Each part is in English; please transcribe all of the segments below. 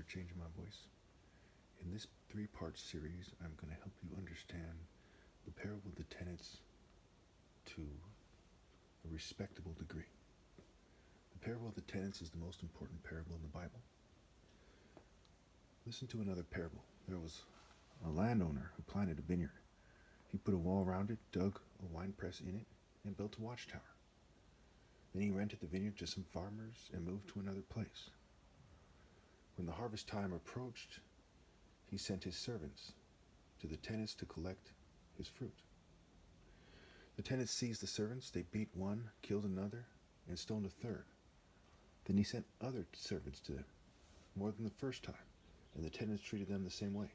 changing my voice. In this three-part series, I'm going to help you understand the parable of the tenants to a respectable degree. The parable of the tenants is the most important parable in the Bible. Listen to another parable. There was a landowner who planted a vineyard. He put a wall around it, dug a wine press in it, and built a watchtower. Then he rented the vineyard to some farmers and moved to another place. When the harvest time approached, he sent his servants to the tenants to collect his fruit. The tenants seized the servants. They beat one, killed another, and stoned a third. Then he sent other servants to them, more than the first time, and the tenants treated them the same way.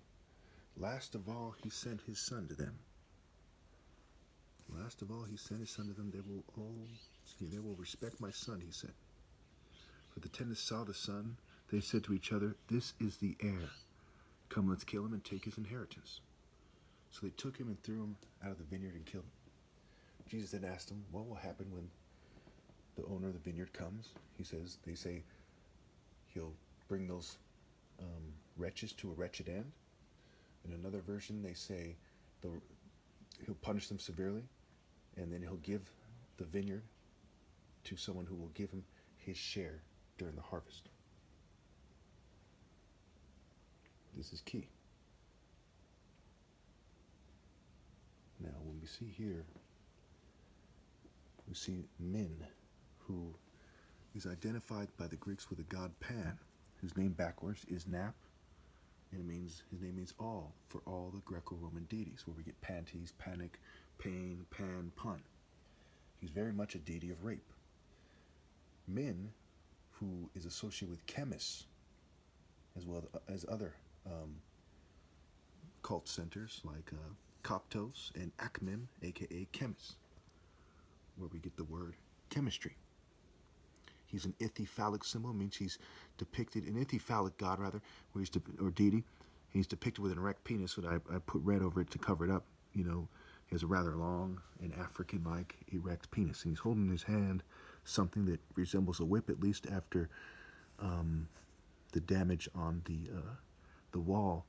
Last of all, he sent his son to them. Last of all, he sent his son to them. They will respect my son, he said. But the tenants saw the son. They said to each other, "This is the heir. Come, let's kill him and take his inheritance." So they took him and threw him out of the vineyard and killed him. Jesus then asked them, what will happen when the owner of the vineyard comes? They say he'll bring those wretches to a wretched end. In another version, they say he'll punish them severely, and then he'll give the vineyard to someone who will give him his share during the harvest. This is key. Now, when we see here, we see Min, who is identified by the Greeks with the god Pan, whose name backwards is Nap, and his name means all, for all the Greco-Roman deities, where we get Pantes, Panic, Pain, Pan, Pun. He's very much a deity of rape. Min, who is associated with Chemis, as well as other cult centers like Coptos and Akhmim, aka Chemis, where we get the word chemistry. He's an ichthyphallic symbol, means he's depicted, an ichthyphallic god rather, or deity. He's depicted with an erect penis, and I put red over it to cover it up. He has a rather long and African-like erect penis, and he's holding in his hand something that resembles a whip, at least after the damage on the wall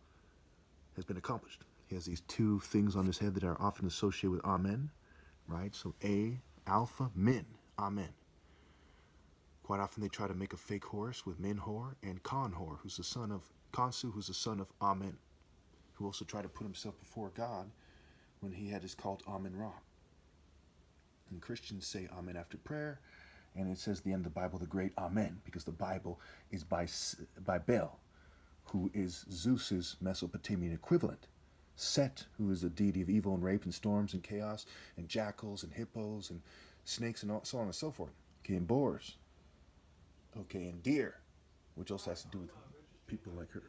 has been accomplished. He has these two things on his head that are often associated with Amen, right? So A, Alpha, Min, Amen. Quite often they try to make a fake horse with Min-Hor and Kon-Hor, who's the son of Khonsu, who's the son of Amen, who also tried to put himself before God when he had his cult Amen-Ra. And Christians say Amen after prayer, and it says at the end of the Bible, the great Amen, because the Bible is by Bel, who is Zeus's Mesopotamian equivalent. Set, who is the deity of evil and rape and storms and chaos and jackals and hippos and snakes and so on and so forth. Okay, and boars. Okay, and deer, which also has to do with people like her.